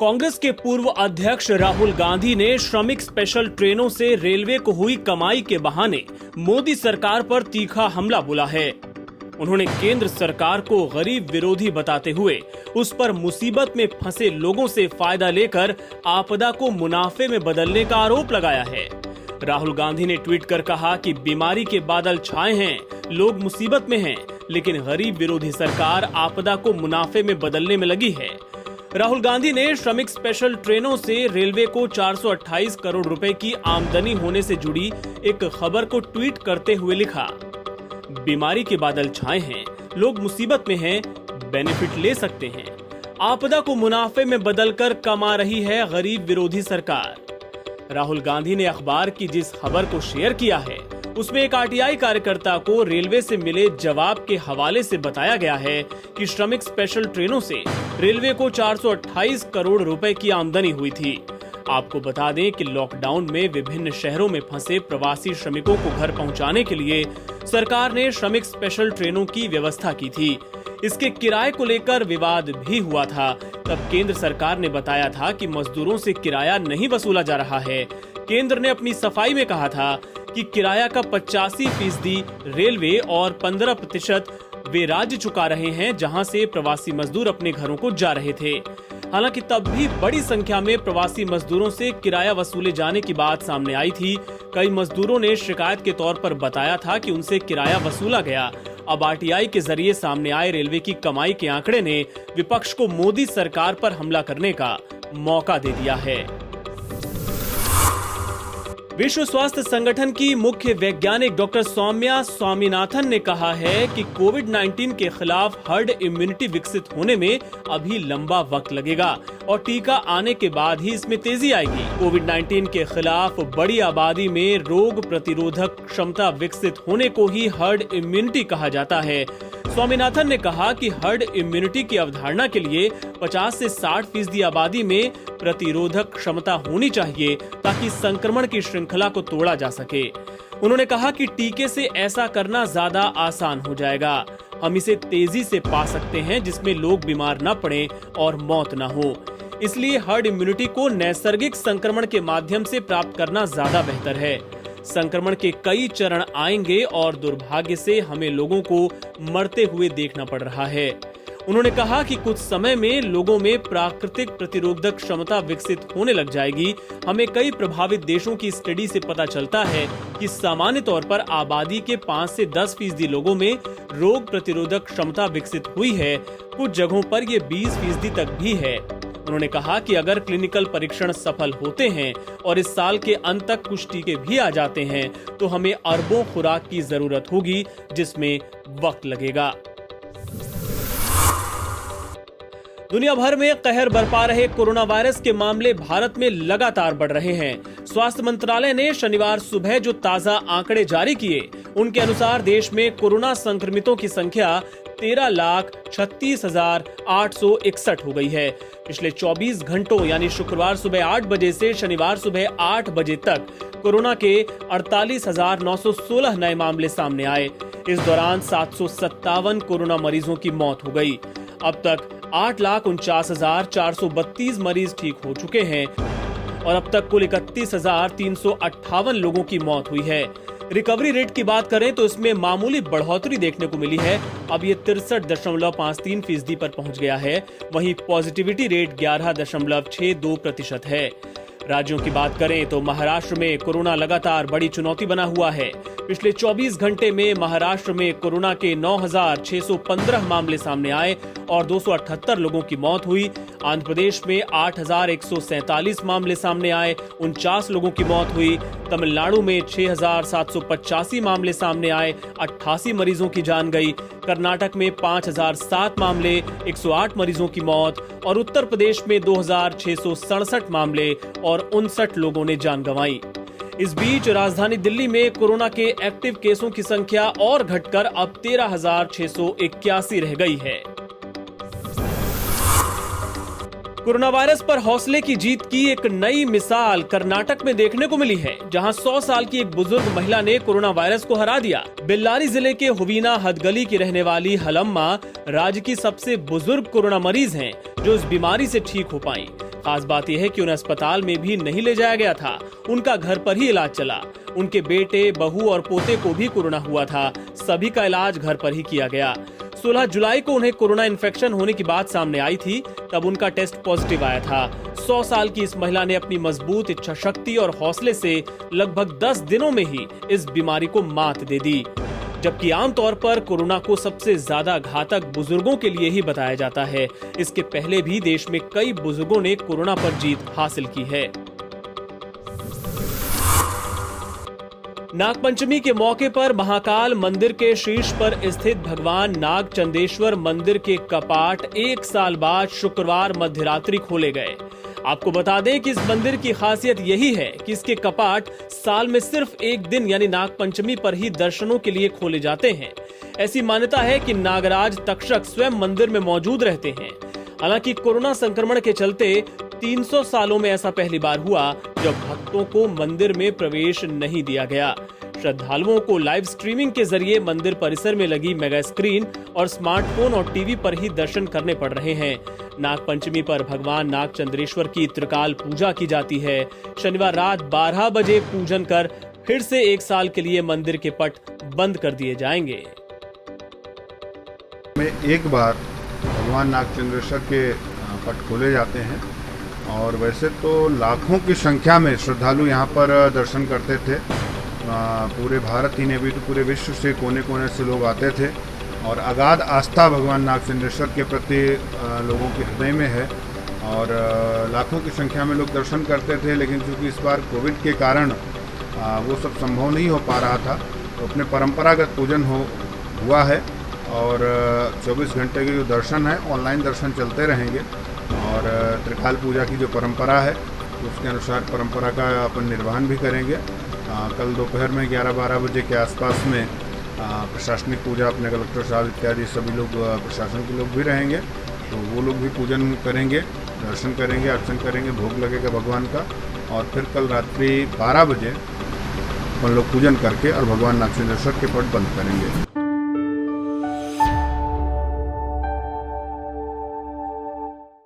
कांग्रेस के पूर्व अध्यक्ष राहुल गांधी ने श्रमिक स्पेशल ट्रेनों से रेलवे को हुई कमाई के बहाने मोदी सरकार पर तीखा हमला बोला है। उन्होंने केंद्र सरकार को गरीब विरोधी बताते हुए उस पर मुसीबत में फंसे लोगों से फायदा लेकर आपदा को मुनाफे में बदलने का आरोप लगाया है। राहुल गांधी ने ट्वीट कर कहा कि बीमारी के बादल छाए हैं, लोग मुसीबत में हैं, लेकिन गरीब विरोधी सरकार आपदा को मुनाफे में बदलने में लगी है। राहुल गांधी ने श्रमिक स्पेशल ट्रेनों से रेलवे को 428 करोड़ रुपए की आमदनी होने से जुड़ी एक खबर को ट्वीट करते हुए लिखा, बीमारी के बादल छाए हैं, लोग मुसीबत में हैं, बेनिफिट ले सकते हैं। आपदा को मुनाफे में बदलकर कमा रही है गरीब विरोधी सरकार। राहुल गांधी ने अखबार की जिस खबर को शेयर किया है उसमें एक आरटीआई कार्यकर्ता को रेलवे से मिले जवाब के हवाले से बताया गया है कि श्रमिक स्पेशल ट्रेनों से रेलवे को 428 करोड़ रुपए की आमदनी हुई थी। आपको बता दें कि लॉकडाउन में विभिन्न शहरों में फंसे प्रवासी श्रमिकों को घर पहुंचाने के लिए सरकार ने श्रमिक स्पेशल ट्रेनों की व्यवस्था की थी। इसके किराए को लेकर विवाद भी हुआ था। तब केंद्र सरकार ने बताया था कि मजदूरों से किराया नहीं वसूला जा रहा है। केंद्र ने अपनी सफाई में कहा था कि किराया का 85% रेलवे और 15% वे राज्य चुका रहे हैं, जहां से प्रवासी मजदूर अपने घरों को जा रहे थे। हालांकि तब भी बड़ी संख्या में प्रवासी मजदूरों से किराया वसूले जाने की बात सामने आई थी। कई मजदूरों ने शिकायत के तौर पर बताया था कि उनसे किराया वसूला गया। अब आरटीआई के जरिए सामने आए रेलवे की कमाई के आंकड़े ने विपक्ष को मोदी सरकार पर हमला करने का मौका दे दिया है। विश्व स्वास्थ्य संगठन की मुख्य वैज्ञानिक डॉक्टर सौम्या स्वामीनाथन ने कहा है कि कोविड-19 के खिलाफ हर्ड इम्यूनिटी विकसित होने में अभी लंबा वक्त लगेगा और टीका आने के बाद ही इसमें तेजी आएगी। कोविड-19 के खिलाफ बड़ी आबादी में रोग प्रतिरोधक क्षमता विकसित होने को ही हर्ड इम्यूनिटी कहा जाता है। स्वामीनाथन ने कहा कि हर्ड इम्यूनिटी की अवधारणा के लिए 50 से 60% आबादी में प्रतिरोधक क्षमता होनी चाहिए ताकि संक्रमण की श्रृंखला को तोड़ा जा सके। उन्होंने कहा कि टीके से ऐसा करना ज्यादा आसान हो जाएगा। हम इसे तेजी से पा सकते हैं जिसमें लोग बीमार न पड़े और मौत न हो। इसलिए हर्ड इम्यूनिटी को नैसर्गिक संक्रमण के माध्यम से प्राप्त करना ज्यादा बेहतर है। संक्रमण के कई चरण आएंगे और दुर्भाग्य से हमें लोगों को मरते हुए देखना पड़ रहा है। उन्होंने कहा कि कुछ समय में लोगों में प्राकृतिक प्रतिरोधक क्षमता विकसित होने लग जाएगी। हमें कई प्रभावित देशों की स्टडी से पता चलता है कि सामान्य तौर पर आबादी के 5 से 10% लोगों में रोग प्रतिरोधक क्षमता विकसित हुई है। कुछ जगहों पर ये 20% तक भी है। उन्होंने कहा कि अगर क्लिनिकल परीक्षण सफल होते हैं और इस साल के अंत तक कुछ टीके भी आ जाते हैं तो हमें अरबों खुराक की जरूरत होगी, जिसमें वक्त लगेगा। दुनिया भर में कहर बरपा रहे कोरोना वायरस के मामले भारत में लगातार बढ़ रहे हैं। स्वास्थ्य मंत्रालय ने शनिवार सुबह जो ताजा आंकड़े जारी किए, उनके अनुसार देश में कोरोना संक्रमितों की संख्या 13,36,861 हो गई है। पिछले 24 घंटों यानी शुक्रवार सुबह 8 बजे से शनिवार सुबह 8 बजे तक कोरोना के 48,916 नए मामले सामने आए। इस दौरान 757 कोरोना मरीजों की मौत हो गई। अब तक 8,49,432 मरीज ठीक हो चुके हैं और अब तक कुल 31,358 लोगों की मौत हुई है। रिकवरी रेट की बात करें तो इसमें मामूली बढ़ोतरी देखने को मिली है। अब ये 63.53% पर पहुंच गया है। वहीं पॉजिटिविटी रेट 11.62% है। राज्यों की बात करें तो महाराष्ट्र में कोरोना लगातार बड़ी चुनौती बना हुआ है। पिछले 24 घंटे में महाराष्ट्र में कोरोना के 9,615 मामले सामने आए और 278 लोगों की मौत हुई। आंध्र प्रदेश में 8,147 मामले सामने आए, 49 लोगों की मौत हुई। तमिलनाडु में 6,785 मामले सामने आए, 88 मरीजों की जान गई। कर्नाटक में 5,007 मामले, 108 मरीजों की मौत और उत्तर प्रदेश में 2,667 मामले और 59 लोगों ने जान गंवाई। इस बीच राजधानी दिल्ली में कोरोना के एक्टिव केसों की संख्या और घटकर अब 13,681 रह गई है। कोरोना वायरस पर हौसले की जीत की एक नई मिसाल कर्नाटक में देखने को मिली है, जहां 100 साल की एक बुजुर्ग महिला ने कोरोना वायरस को हरा दिया। बेल्लारी जिले के हुवीना हदगली की रहने वाली हलम्मा राज्य की सबसे बुजुर्ग कोरोना मरीज हैं, जो इस बीमारी से ठीक हो पाई। खास बात यह है कि उन्हें अस्पताल में भी नहीं ले जाया गया था, उनका घर पर ही इलाज चला। उनके बेटे, बहू और पोते को भी कोरोना हुआ था, सभी का इलाज घर पर ही किया गया। 16 जुलाई को उन्हें कोरोना इन्फेक्शन होने की बात सामने आई थी, तब उनका टेस्ट पॉजिटिव आया था। 100 साल की इस महिला ने अपनी मजबूत इच्छा शक्ति और हौसले से लगभग 10 दिनों में ही इस बीमारी को मात दे दी। जबकि आमतौर पर कोरोना को सबसे ज्यादा घातक बुजुर्गों के लिए ही बताया जाता है। इसके पहले भी देश में कई बुजुर्गों ने कोरोना पर जीत हासिल की है। नागपंचमी के मौके पर महाकाल मंदिर के शीर्ष पर स्थित भगवान नागचंद्रेश्वर मंदिर के कपाट 1 साल बाद शुक्रवार मध्यरात्रि खोले गए। आपको बता दें कि इस मंदिर की खासियत यही है कि इसके कपाट साल में सिर्फ एक दिन यानी नागपंचमी पर ही दर्शनों के लिए खोले जाते हैं। ऐसी मान्यता है कि नागराज तक्षक स्वयं मंदिर में मौजूद रहते हैं। हालांकि कोरोना संक्रमण के चलते 300 सालों में ऐसा पहली बार हुआ जब भक्तों को मंदिर में प्रवेश नहीं दिया गया। श्रद्धालुओं को लाइव स्ट्रीमिंग के जरिए मंदिर परिसर में लगी मेगा स्क्रीन और स्मार्टफोन और टीवी पर ही दर्शन करने पड़ रहे हैं। नागपंचमी पर भगवान नागचंद्रेश्वर की त्रिकाल पूजा की जाती है। शनिवार रात 12 बजे पूजन कर फिर से 1 साल के लिए मंदिर के पट बंद कर दिए जाएंगे। में एक बार भगवान नागचंद्रेश्वर के पट खोले जाते हैं और वैसे तो लाखों की संख्या में श्रद्धालु यहाँ पर दर्शन करते थे। पूरे भारत ही नहीं भी तो पूरे विश्व से कोने कोने से लोग आते थे और अगाध आस्था भगवान नागचंद्रेश्वर के प्रति लोगों के हृदय में है और लाखों की संख्या में लोग दर्शन करते थे। लेकिन चूँकि इस बार कोविड के कारण वो सब संभव नहीं हो पा रहा था, तो अपने परंपरागत पूजन हुआ है और 24 घंटे के जो दर्शन है ऑनलाइन दर्शन चलते रहेंगे और त्रिकाल पूजा की जो परंपरा है उसके अनुसार परंपरा का अपन निर्वहन भी करेंगे। कल दोपहर में 11-12 बजे के आसपास में प्रशासनिक पूजा अपने कलेक्टर साहब इत्यादि सभी लोग प्रशासन के लोग भी रहेंगे, तो वो लोग भी पूजन करेंगे, दर्शन करेंगे, अर्चन करेंगे, भोग लगेगा भगवान का और फिर कल रात्रि 12 बजे अपन लोग पूजन करके और भगवान नागचंद्रेश्वर के पट बंद करेंगे।